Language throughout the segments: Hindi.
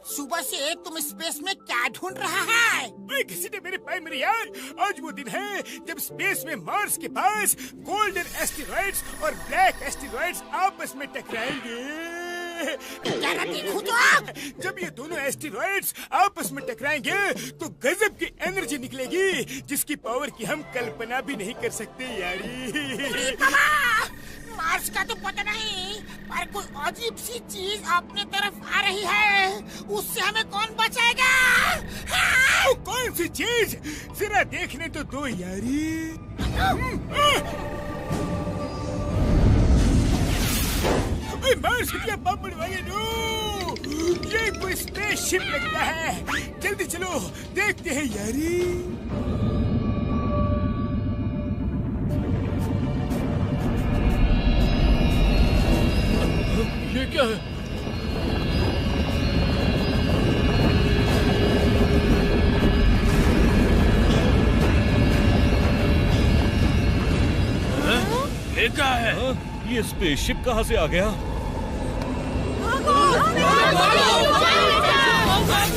सुबह से तुम स्पेस में क्या ढूंढ रहा है? किसी ने मेरे पाए मेरे यार, आज वो दिन है जब स्पेस में मार्स के पास गोल्डन एस्टेरॉइड्स और ब्लैक एस्टेरॉइड्स आपस में टकराएंगे। जरा देखो तो आप। जब ये दोनों एस्टेरॉइड्स आपस में टकराएंगे तो गजब की एनर्जी निकलेगी जिसकी पावर की हम कल्पना भी नहीं कर सकते यारी। मार्स का तो पता नहीं, पर कोई अजीब सी चीज अपने तरफ आ रही है, उससे हमें कौन बचाएगा? वो कौन सी चीज? जरा देखने तो दो यारी। मार्स के पापड़ वाले नो, ये कोई स्पेसशिप लगता है। जल्दी चलो देखते हैं यारी। ये क्या है? ये क्या है? ये स्पेसशिप कहाँ से आ गया?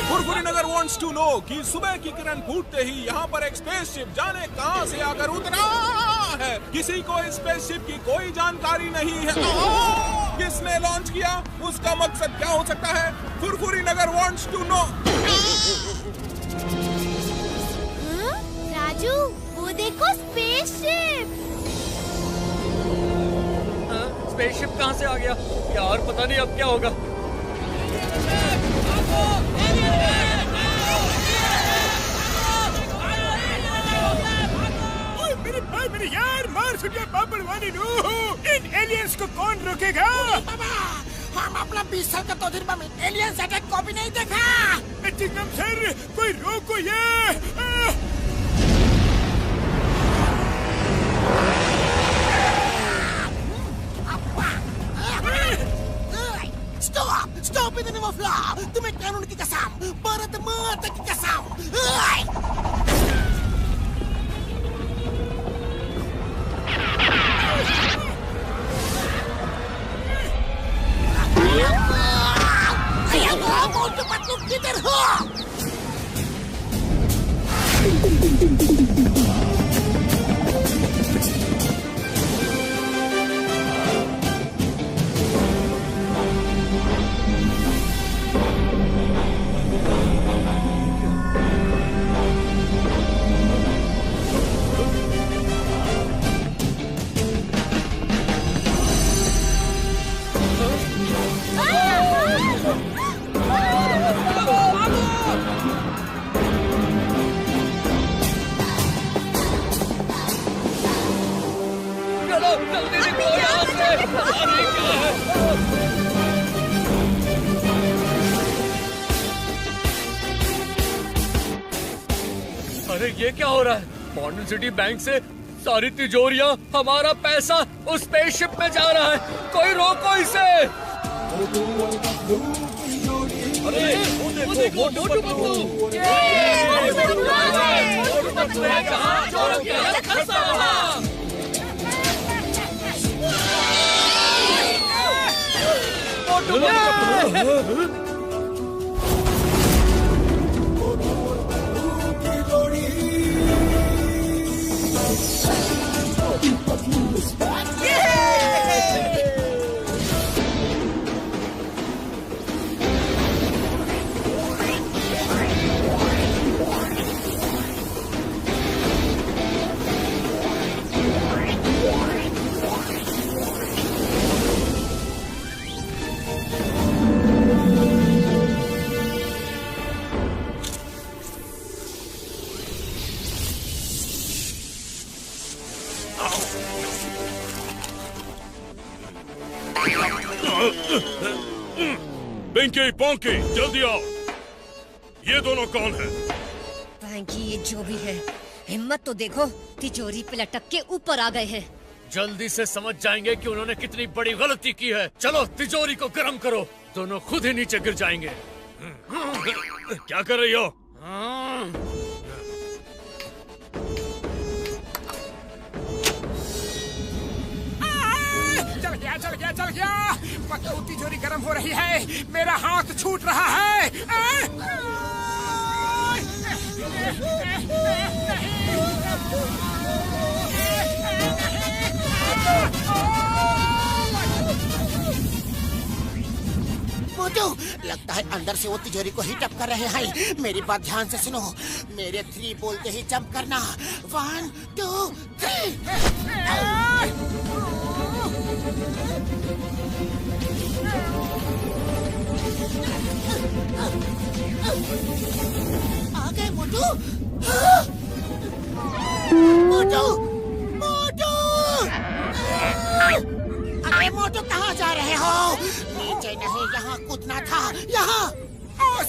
फुरफुरी नगर wants to know कि सुबह की किरण फूटते ही यहाँ पर एक स्पेसशिप जाने कहाँ से आकर उतरा है। किसी को इस स्पेसशिप की कोई जानकारी नहीं है। किसने लॉन्च किया, उसका मकसद क्या हो सकता है? फुरफुरी नगर wants to know। राजू, वो देखो स्पेसशिप। स्पेसशिप कहाँ से आ गया यार? पता नहीं अब क्या होगा। मेरे भाई मेरे यार, मार्स के पापड़ वाले नो, इन एलियंस को कौन रोकेगा? हम अपना 20 साल का तजुर्बा में एलियंस अटैक को भी नहीं देखा। चिंगम सर, कोई रोको ये। Stop in the name of law. तुम्हें कानून की कसम, भारत माता की कसम। मोटू पतलू किधर हो? अरे ये क्या हो रहा है? मॉडर्न सिटी बैंक से सारी तिजोरियां, हमारा पैसा उस स्पेसशिप में जा रहा है। कोई रोको इसे। अरे वो देखो मोटू पतलू। पिंकी पोंकी जल्दी आओ। ये दोनों कौन है? पैंकी, ये जो भी है, हिम्मत तो देखो, तिजोरी पे लटक के ऊपर आ गए हैं। जल्दी से समझ जाएंगे कि उन्होंने कितनी बड़ी गलती की है। चलो तिजोरी को गर्म करो, दोनों खुद ही नीचे गिर जाएंगे। क्या कर रही हो? चल गया पतलू तिजोरी गर्म हो रही है, मेरा हाथ छूट रहा है। मोटू, लगता है अंदर से वो तिजोरी को ही टप कर रहे हैं। मेरी बात ध्यान से सुनो, मेरे 3 बोलते ही जंप करना। 1 2 3। आ गए मोटू। मोटू, मोटू, अरे मोटू कहाँ जा रहे हो? नीचे नहीं, यहाँ कूदना था, यहाँ।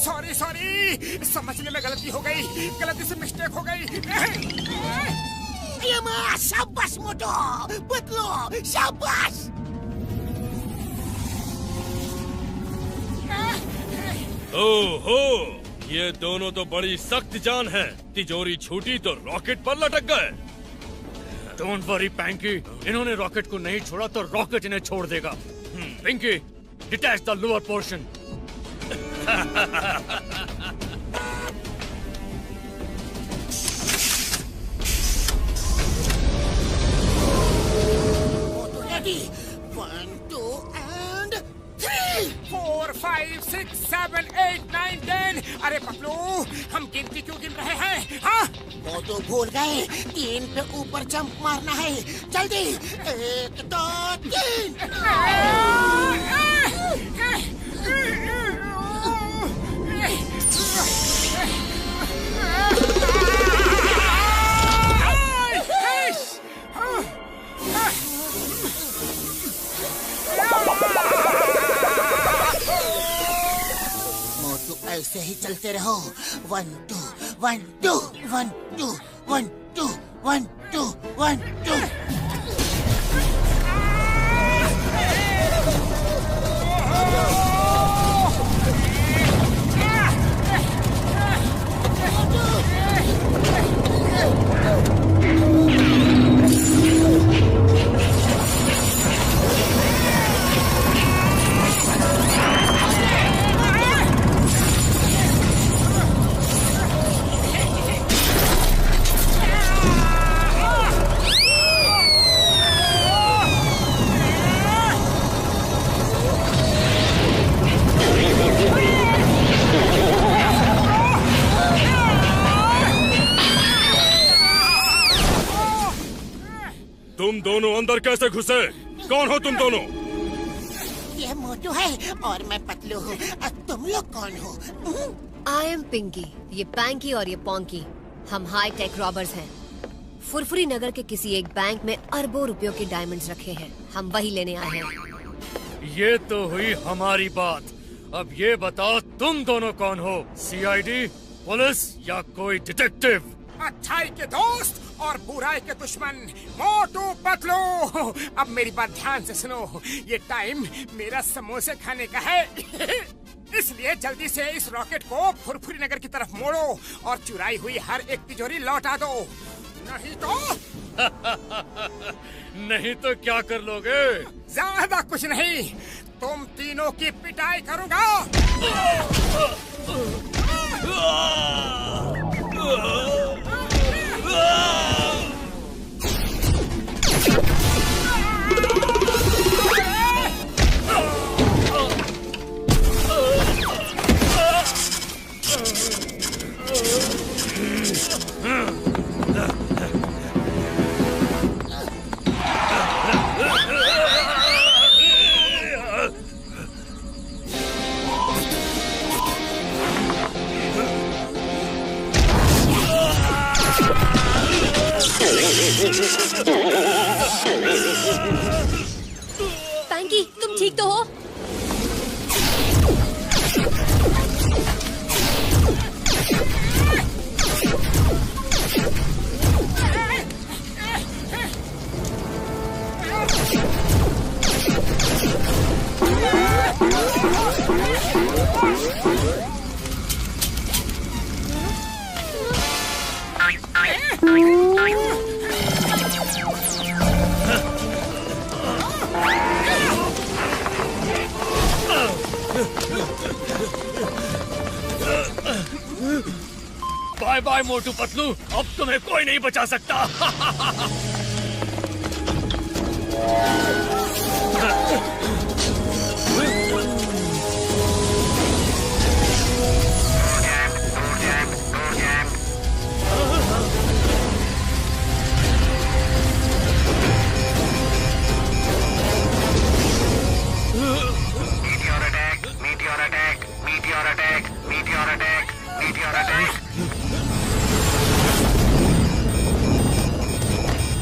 सॉरी सॉरी, समझने में गलती हो गई, गलती से मिस्टेक हो गई। शाबाश मोटू, पतलू, शाबाश। ओहो, ये दोनों तो बड़ी सख्त जान है। तिजोरी छूटी तो रॉकेट पर लटक गए। डोंट वरी पैंकी, इन्होंने रॉकेट को नहीं छोड़ा तो रॉकेट इन्हें छोड़ देगा। Pinky, detach the lower portion. Ready? 1 2 and 3। 4 5 6 7 8 9 10। अरे पतलू, हम गिनती क्यों गिन रहे हैं? हाँ, मोटू भूल गए, 3 पे ऊपर जंप मारना है। जल्दी, 1 2 3। मोटू ऐसे ही चलते रहो। 1 2 1 2 1 2 1 2 1 2 1 2। तुम दोनों अंदर कैसे घुसे? कौन हो तुम दोनों? ये मोटू है और मैं पतलू हूँ। तुम लोग कौन हो? आई एम पिंकी, ये पैंकी और ये पोंकी। हम हाई टेक रॉबर्स हैं। फुरफुरी नगर के किसी एक बैंक में अरबों रुपयों के डायमंड्स रखे हैं, हम वही लेने आए हैं। ये तो हुई हमारी बात। अब ये बताओ तुम दोनों कौन हो? सीआईडी, पुलिस या कोई डिटेक्टिव? अच्छाई के दोस्त और बुराई के दुश्मन, मोटू पतलू। अब मेरी बात ध्यान से सुनो, ये टाइम मेरा समोसे खाने का है। इसलिए जल्दी से इस रॉकेट को फुरफुरी नगर की तरफ मोड़ो और चुराई हुई हर एक तिजोरी लौटा दो, नहीं तो नहीं तो क्या कर लोगे? ज्यादा कुछ नहीं, तुम तीनों की पिटाई करूंगा। पैंकी, तुम ठीक तो हो? बाय मोटू पतलू, अब तुम्हें कोई नहीं बचा सकता।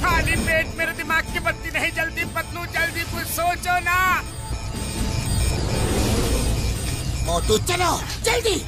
खाली पेट मेरे दिमाग की बत्ती नहीं जल्दी पतलू, जल्दी कुछ सोचो ना। मोटू चलो जल्दी।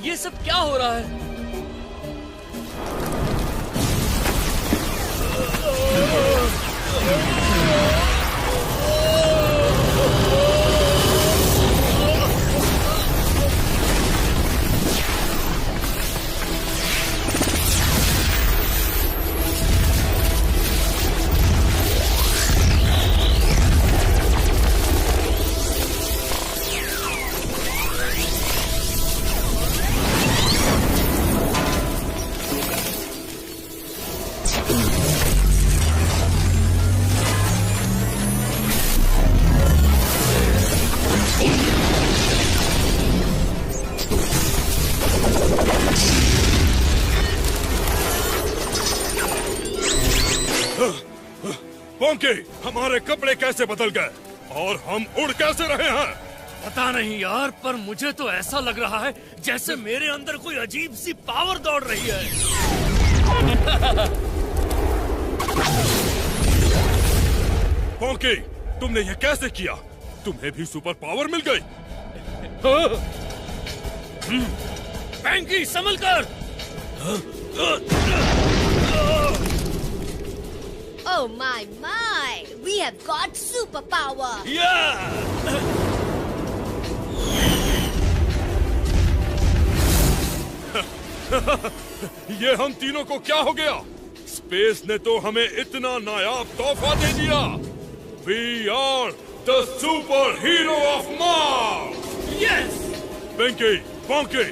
ये सब क्या हो रहा है? पोंकी, हमारे कपड़े कैसे बदल गए और हम उड़ कैसे रहे हैं? पता नहीं यार, पर मुझे तो ऐसा लग रहा है जैसे मेरे अंदर कोई अजीब सी पावर दौड़ रही है। पोंकी, तुमने ये कैसे किया? तुम्हें भी सुपर पावर मिल गई? पैंकी, संभल कर। Oh my! We have got superpower! ये हम तीनों को क्या हो गया? स्पेस ने तो हमें इतना नायाब तोहफा दे दिया। We are the super hero of Mars! Yes! Pinky, Ponky,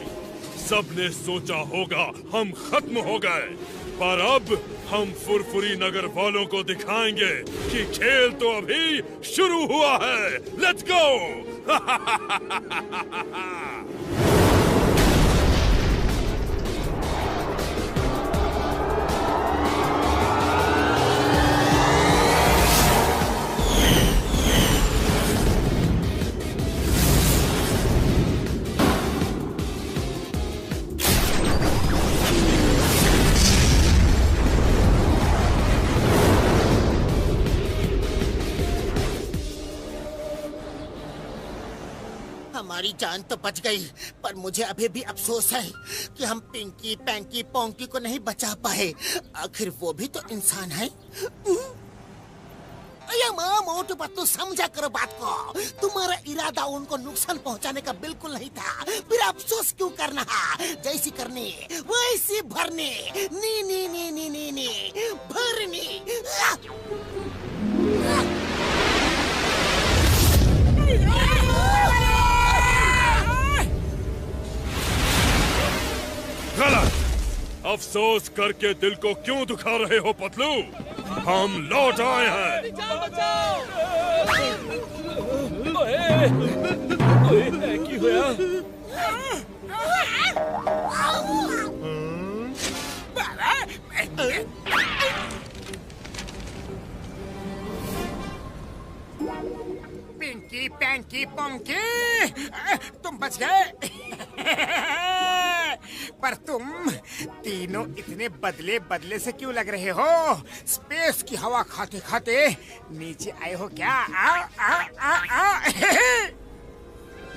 सबने सोचा होगा हम खत्म हो गए, पर अब हम फुरफुरी नगर वालों को दिखाएंगे कि खेल तो अभी शुरू हुआ है। Let's go! हमारी जान तो बच गई, पर मुझे अभी भी अफसोस है कि हम पिंकी, पैंकी, पोंकी को नहीं बचा पाए। आखिर वो भी तो इंसान है। अरे माँ मोटू पतलू समझा करो बात को। तुम्हारा इरादा उनको नुकसान पहुंचाने का बिल्कुल नहीं था, फिर अफसोस क्यों करना? जैसी करनी वैसी भरनी, नी नी नी नी नी नी भरनी। गलत। अफसोस करके दिल को क्यों दुखा रहे हो पतलू? हम लौट आए हैं। की होया? पिंकी पैंकी पंकी, तुम बच गए। पर तुम तीनों इतने बदले बदले से क्यों लग रहे हो? स्पेस की हवा खाते खाते नीचे आए हो क्या?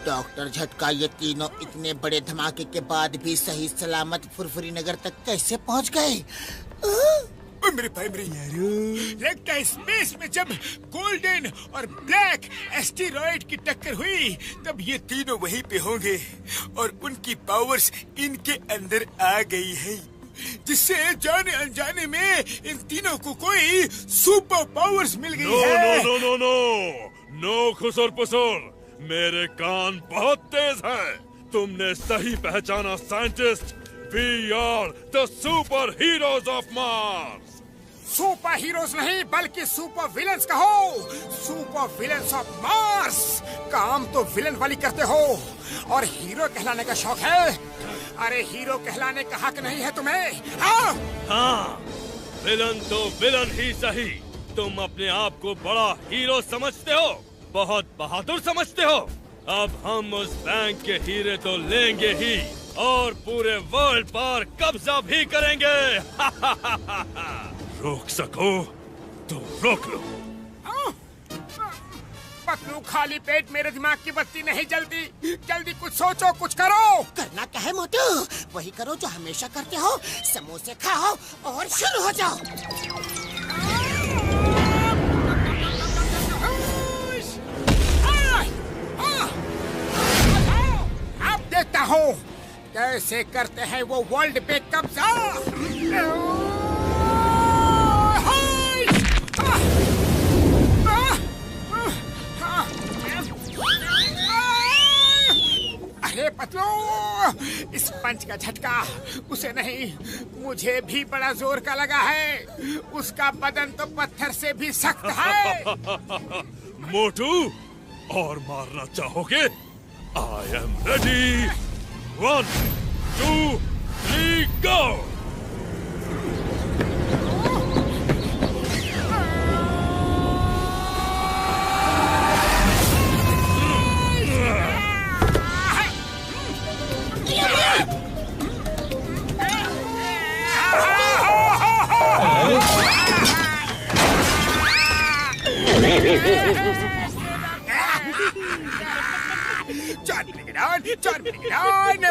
डॉक्टर झटका, ये तीनों इतने बड़े धमाके के बाद भी सही सलामत फुरफुरी नगर तक कैसे पहुंच गए? मेरे भाई मेरे यारो, लगता है स्पेस में जब गोल्डन और ब्लैक एस्टेरॉइड की टक्कर हुई तब ये तीनों वहीं पे होंगे और उनकी पावर्स इनके अंदर आ गई है, जिससे जाने अनजाने में इन तीनों को कोई सुपर पावर्स मिल गई है। No no no no no खुसर पुसर, मेरे कान बहुत तेज हैं। तुमने सही पहचाना scientist. We are the super heroes of Mars. Super heroes नहीं बल्कि सुपर विलन्स कहो। Super villains of Mars. काम तो विलन वाली करते हो और हीरो कहलाने का शौक है। अरे हीरो कहलाने का हक नहीं है तुम्हें? हाँ, विलन तो विलन ही सही। तुम अपने आप को बड़ा हीरो समझते हो, बहुत बहादुर समझते हो। अब हम उस बैंक के हीरे तो लेंगे ही और पूरे वर्ल्ड पर कब्जा भी करेंगे। रोक सको तो रोक लो। पतलू, खाली पेट मेरे दिमाग की बत्ती नहीं जलती। जल्दी कुछ सोचो, कुछ करो। करना क्या है मोटू? वही करो जो हमेशा करते हो, समोसे खाओ और शुरू हो जाओ। अब देखता हूँ कैसे करते हैं वो वर्ल्ड पे कब्जा। अरे पतलू, इस पंच का झटका उसे नहीं मुझे भी बड़ा जोर का लगा है। उसका बदन तो पत्थर से भी सख्त है। मोटू, और मारना चाहोगे? I am ready. 1, 2, 3, go!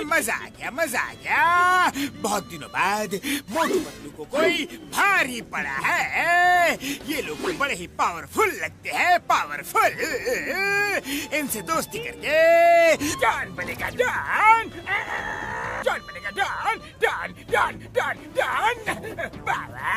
मजा आ गया, मजा आ गया। बहुत दिनों बाद मोटू पतलू को कोई भारी पड़ा है। ये लोग बड़े ही पावरफुल लगते हैं, पावरफुल। इनसे दोस्ती करके डॉन बनेगा, डॉन। डॉन बनेगा, don, don, don, don, don. बाबा।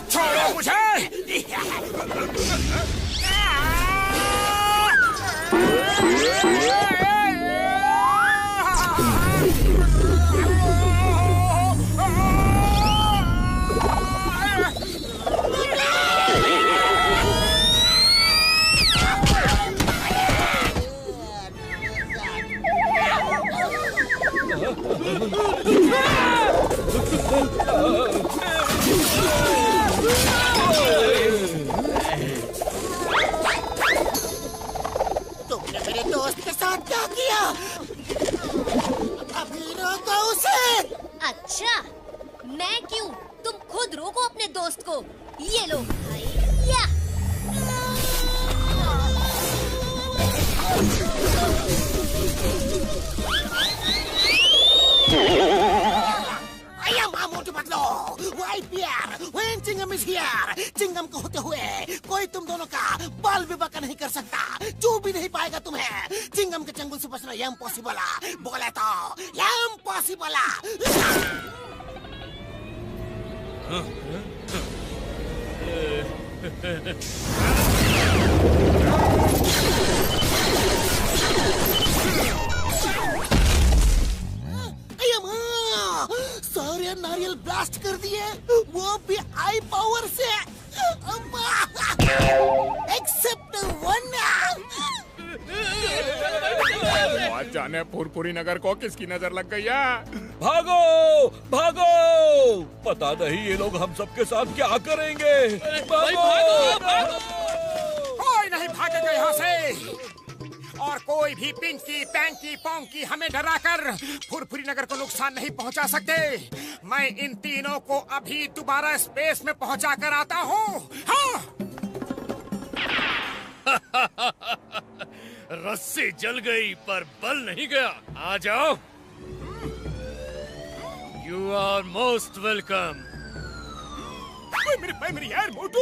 छोड़ो मुझे। तुमने मेरे दोस्त के साथ क्या किया? अभी रोको उसे। अच्छा, मैं क्यों? तुम खुद रोको अपने दोस्त को। ये लो। या। Motu Patlu, why fear, when Chingum is here, Chingum को होते हुए कोई तुम दोनों का बाल भी बाका नहीं कर सकता, चू भी नहीं पाएगा तुम्हें। चिंगम के चंगुल से बचना इम्पॉसिबल है, बोले तो इम्पॉसिबल सारे नारियल ब्लास्ट कर दिए, वो भी आई पावर से। Except one. आज जाने फुरफुरी नगर को किसकी नजर लग गई है। भागो भागो, पता नहीं ये लोग हम सबके साथ क्या करेंगे। भागो भागो। कोई नहीं भागेगा यहाँ से, और कोई भी पिंकी पैंकी पोंकी हमें डराकर फुरफुरी नगर को नुकसान नहीं पहुंचा सकते। मैं इन तीनों को अभी दोबारा स्पेस में पहुंचा कर आता हूँ। हाँ। रस्सी जल गई पर बल नहीं गया। आ जाओ। You are most welcome. मेरे भाई मेरे यार मोटू,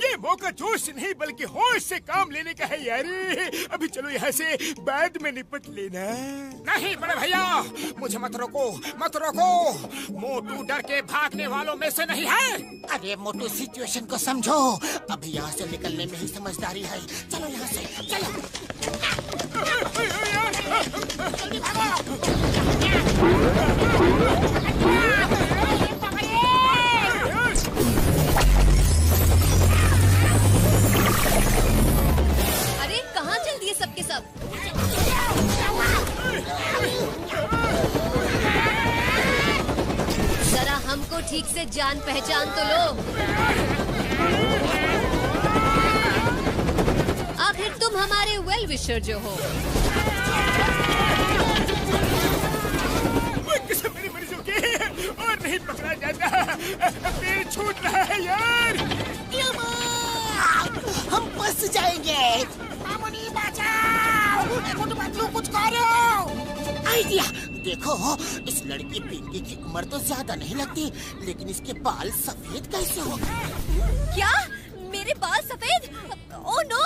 ये मौका जोश से नहीं बल्कि होश से काम लेने का है यार। अभी चलो यहाँ से बाद में निपट लेना। नहीं बड़े भैया, मुझे मत रोको मत रोको। मोटू डर के भागने वालों में से नहीं है। अरे मोटू, सिचुएशन को समझो, अभी यहाँ से निकलने में ही समझदारी है। चलो यहाँ से, चलो। जल्दी भागो। अरे कहाँ चल दिए सबके सब? जरा हमको ठीक से जान पहचान तो लो। आखिर तुम हमारे वेल विशर जो हो। मेरी मर्जी के और नहीं पकड़ा जाता, पेड़ छूट रहा है यार। हम फंस जाएंगे। मामूनी बचाओ, मोटू पतलू कुछ करो। आइडिया देखो, इस लड़की पिंकी की उम्र तो ज्यादा नहीं लगती, लेकिन इसके बाल सफेद कैसे हो गए? क्या? मेरे बाल सफेद? Oh no!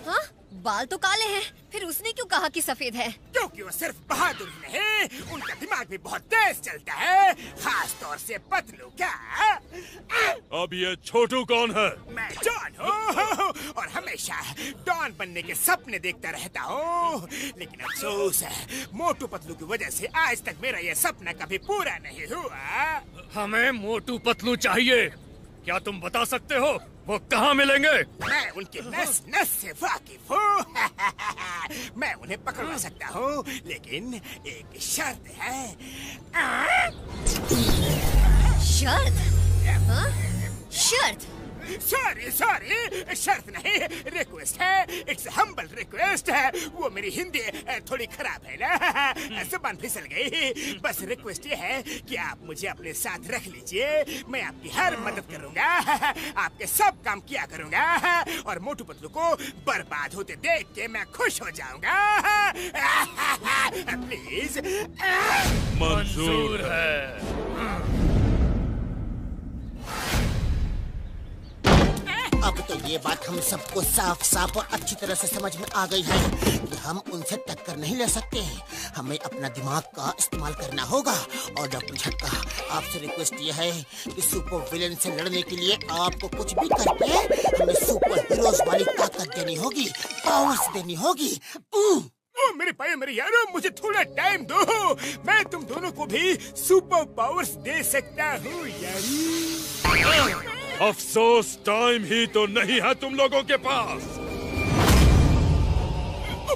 हाँ? बाल तो काले हैं, फिर उसने क्यों कहा कि सफेद है? क्योंकि वो सिर्फ बहादुर नहीं, उनका दिमाग भी बहुत तेज चलता है, खास तौर से पतलू का। अब ये छोटू कौन है? मैं डॉन हूँ और हमेशा डॉन बनने के सपने देखता रहता हूँ, लेकिन अफसोस है मोटू पतलू की वजह से आज तक मेरा ये सपना कभी पूरा नहीं हुआ। हमें मोटू पतलू चाहिए। क्या तुम बता सकते हो वो कहाँ मिलेंगे? मैं उनके नस नस से वाकिफ हूँ। मैं उन्हें पकड़वा सकता हूँ, लेकिन एक शर्त है। शर्त? हाँ? शर्त? सॉरी सॉरी, शर्त नहीं, रिक्वेस्ट है। इट्स हम्बल रिक्वेस्ट है। वो मेरी हिंदी थोड़ी खराब है ना, जुबान फिसल गई। बस रिक्वेस्ट ये है कि आप मुझे अपने साथ रख लीजिए। मैं आपकी हर मदद करूंगा, आपके सब काम किया करूंगा, और मोटू पतलू को बर्बाद होते देख के मैं खुश हो जाऊंगा। प्लीज। मंजूर है। अब तो ये बात हम सबको साफ साफ और अच्छी तरह से समझ में आ गई है कि हम उनसे टक्कर नहीं ले सकते। हमें अपना दिमाग का इस्तेमाल करना होगा। और डॉक्टर झटका, आपसे रिक्वेस्ट ये है कि सुपर विलेन से लड़ने के लिए आपको कुछ भी करके हमें सुपर हीरोज वाली ताकत देनी होगी, पावर्स देनी होगी। ओ मेरे भाई मेरे यारो, मुझे थोड़ा टाइम दो। मैं तुम दोनों को भी सुपर पावर्स दे सकता हूँ यारी। अफसोस टाइम ही तो नहीं है तुम लोगों के पास।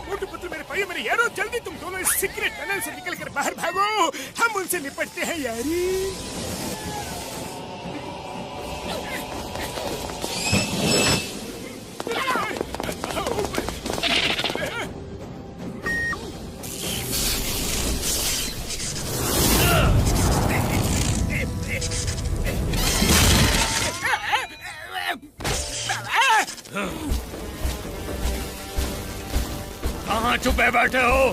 मोटू पतलू मेरे भाई मेरे यारो, जल्दी तुम दोनों इस सीक्रेट टनल से निकलकर बाहर भागो। हम उनसे निपटते हैं यारी। छुपे बैठे हो?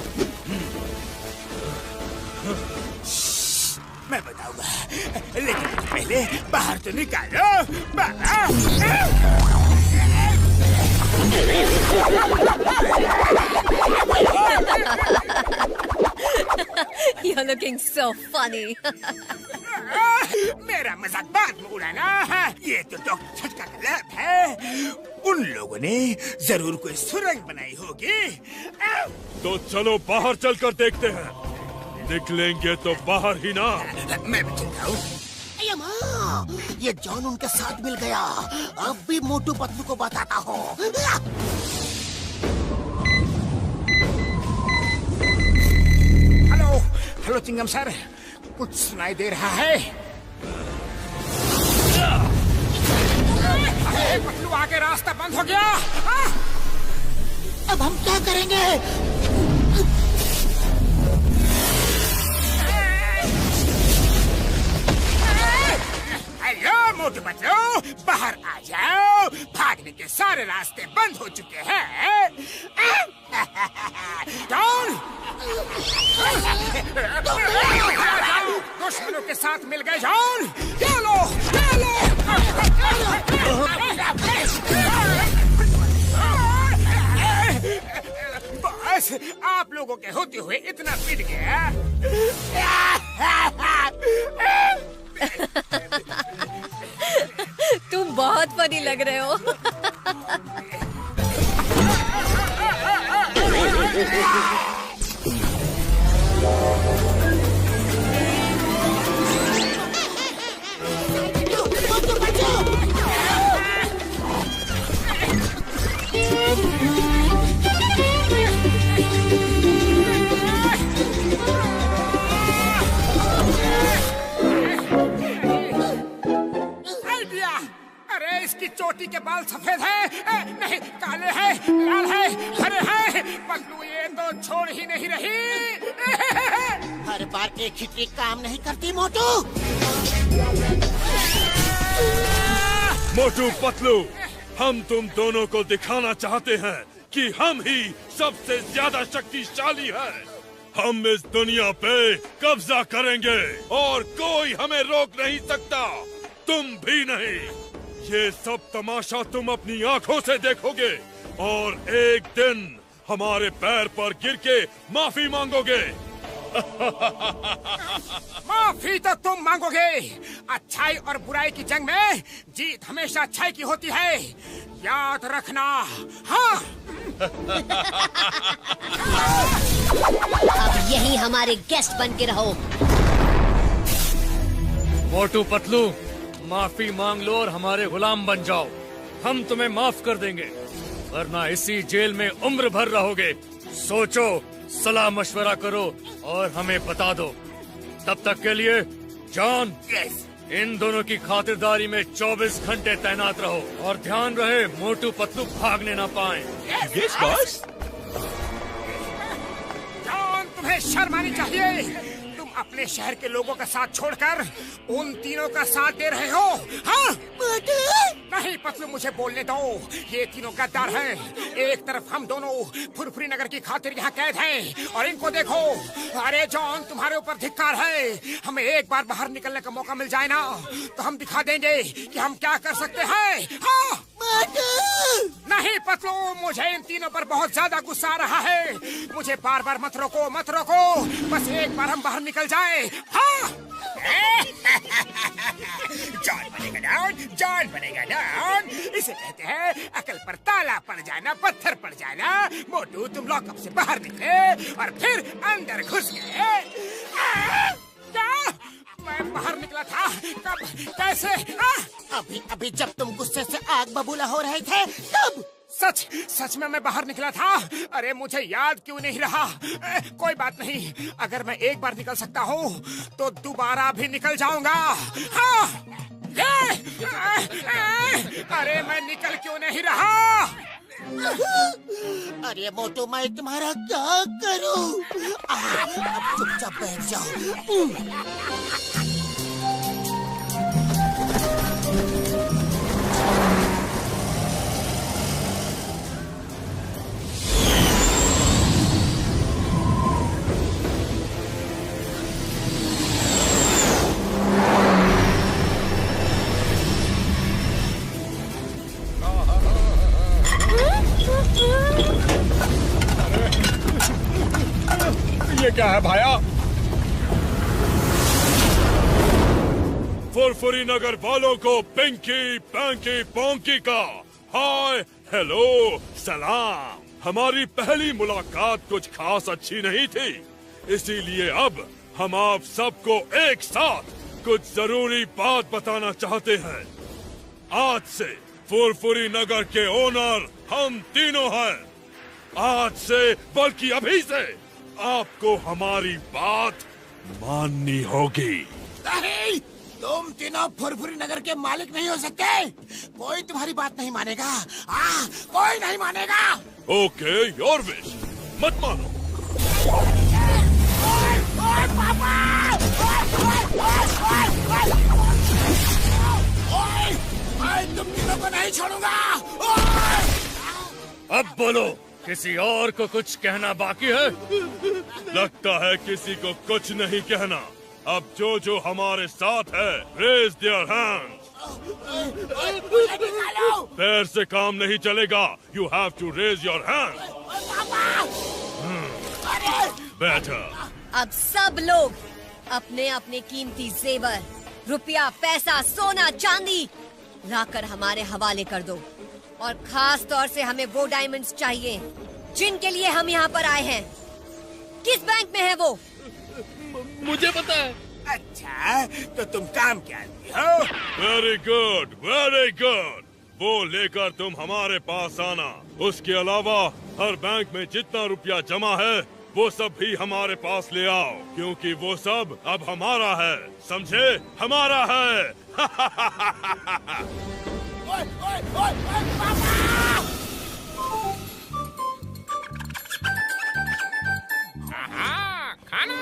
मैं बताऊंगा, लेकिन पहले बाहर तो निकालो। बाहर। You're looking so funny. मेरा मजाक बाद में उड़ाना। ये तो डॉक्टर छट का क्लब है। उन लोगों ने जरूर कोई सुरंग बनाई होगी। तो चलो बाहर चलकर देखते हैं। निकलेंगे तो बाहर ही ना। मैं भी चलता हूँ। ये जॉन उनके साथ मिल गया। अब भी मोटू पतलू को बताता हूँ। हेलो हेलो चिंगम सर, कुछ सुनाई दे रहा है? अरे पतलू, आगे रास्ता बंद हो गया। अब हम क्या करेंगे? हेलो मोटू पतलू, बाहर आ जाओ। भागने के सारे रास्ते बंद हो चुके हैं। जॉन, दुश्मनों के साथ मिल गए जॉन। चलो चलो। बस आप लोगों के होते हुए इतना पिट गया। तुम बहुत फनी लग रहे हो। आइडिया! अरे इसकी चोटी के बाल सफेद हैं, नहीं काले हैं, लाल हैं, हरे हैं। पतलू ये तो छोड़ ही नहीं रही। हर बार एक ही ट्रिक काम नहीं करती मोटू। मोटू पतलू, हम तुम दोनों को दिखाना चाहते हैं कि हम ही सबसे ज्यादा शक्तिशाली हैं। हम इस दुनिया पे कब्जा करेंगे और कोई हमें रोक नहीं सकता, तुम भी नहीं। ये सब तमाशा तुम अपनी आंखों से देखोगे और एक दिन हमारे पैर पर गिर के माफी मांगोगे। माफी तो तुम मांगोगे। अच्छाई और बुराई की जंग में जीत हमेशा अच्छाई की होती है, याद रखना। हाँ। अब यही हमारे गेस्ट बन के रहो। मोटू पतलू, माफी मांग लो और हमारे गुलाम बन जाओ। हम तुम्हें माफ कर देंगे, वरना इसी जेल में उम्र भर रहोगे। सोचो, सलाह मशवरा करो और हमें बता दो। तब तक के लिए जॉन, इन दोनों की खातिरदारी में 24 घंटे तैनात रहो और ध्यान रहे मोटू पतलू भागने ना पाएं। Yes boss. जॉन, तुम्हें शर्म आनी चाहिए। तुम अपने शहर के लोगों का साथ छोड़कर उन तीनों का साथ दे रहे हो। हाँ? नहीं पतलू, मुझे बोलने दो। ये तीनों गद्दार हैं। एक तरफ हम दोनों फुरफुरी नगर की खातिर यहाँ कैद हैं और इनको देखो। अरे जॉन, तुम्हारे ऊपर धिक्कार है। हमें एक बार बाहर निकलने का मौका मिल जाए ना, तो हम दिखा देंगे कि हम क्या कर सकते हैं। हाँ? नहीं पतलू, मुझे इन तीनों पर बहुत ज्यादा गुस्सा आ रहा है। मुझे बार बार मत रोको, मत रोको। बस एक बार हम बाहर निकल जाए। हाँ? जॉन बनेगा डॉन, जॉन बनेगा डॉन। इसे कहते हैं अकल पर ताला पड़ जाना, पत्थर पड़ जाना। मोटू, तुम लॉकअप से बाहर निकले और फिर अंदर घुस गए। क्या? मैं बाहर निकला था? कब? कैसे? अभी अभी जब तुम गुस्से से आग बबूला हो रहे थे तब। सच सच में मैं बाहर निकला था। अरे मुझे याद क्यों नहीं रहा? कोई बात नहीं, अगर मैं एक बार निकल सकता हूँ तो दोबारा भी निकल जाऊंगा। हाँ, अरे मैं निकल क्यों नहीं रहा? अरे मोटू, मैं तुम्हारा क्या करूं? अब चुपचाप बैठ जाओ। ये क्या है भाया? फुरफुरी नगर वालों को पिंकी पैंकी पोंकी का हाय हेलो सलाम। हमारी पहली मुलाकात कुछ खास अच्छी नहीं थी, इसीलिए अब हम आप सबको एक साथ कुछ जरूरी बात बताना चाहते हैं। आज से फुरफुरी नगर के ओनर हम तीनों हैं। आज से बल्कि अभी से आपको हमारी बात माननी होगी। नहीं, तुम तीनों फुरफुरी नगर के मालिक नहीं हो सकते। कोई तुम्हारी बात नहीं मानेगा। कोई नहीं मानेगा। Okay, your wish. मत मानो। ओए पापा! ओए! मैं तुम तीनों को नहीं छोड़ूंगा। अब बोलो, किसी और को कुछ कहना बाकी है? लगता है किसी को कुछ नहीं कहना। अब जो हमारे साथ है, रेज देयर हैंड्स। पैर से काम नहीं चलेगा। You have to raise your hands. Better. अब सब लोग अपने अपने कीमती जेवर, रुपया, पैसा, सोना, चांदी लाकर हमारे हवाले कर दो। और खास तौर से हमें वो डायमंड्स चाहिए जिनके लिए हम यहाँ पर आए हैं। किस बैंक में है वो? मुझे पता है। अच्छा, तो तुम काम क्या हो? Very good, very good. वो लेकर तुम हमारे पास आना। उसके अलावा हर बैंक में जितना रुपया जमा है वो सब भी हमारे पास ले आओ, क्योंकि वो सब अब हमारा है। समझे? हमारा है। ओए, ओए, ओए, ओए, पापा! खाना।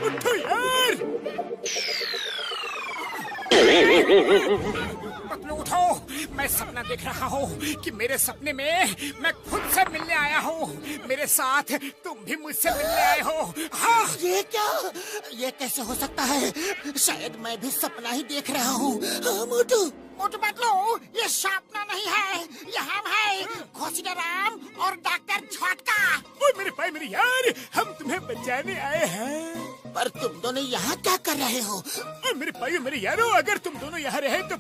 उठो यार! पतलू उठो, मैं सपना देख रहा हूँ कि मेरे सपने में मैं खुद से मिलने आया हूँ। मेरे साथ तुम भी मुझसे मिलने आए हो। हाँ, ये क्या? ये कैसे हो सकता है? शायद मैं भी सपना ही देख रहा हूँ। मोटू मोटू पतलू, ये सपना नहीं है, ये हम है, घोसीदा राम और डॉक्टर छोटका। ओए मेरे भाई, मेरे यार, हम तुम्हें बचाने आए हैं। पर तुम दोनों यहाँ क्या कर रहे हो? मेरे भाई, मेरे यारो, अगर तुम दोनों यहाँ रहे तो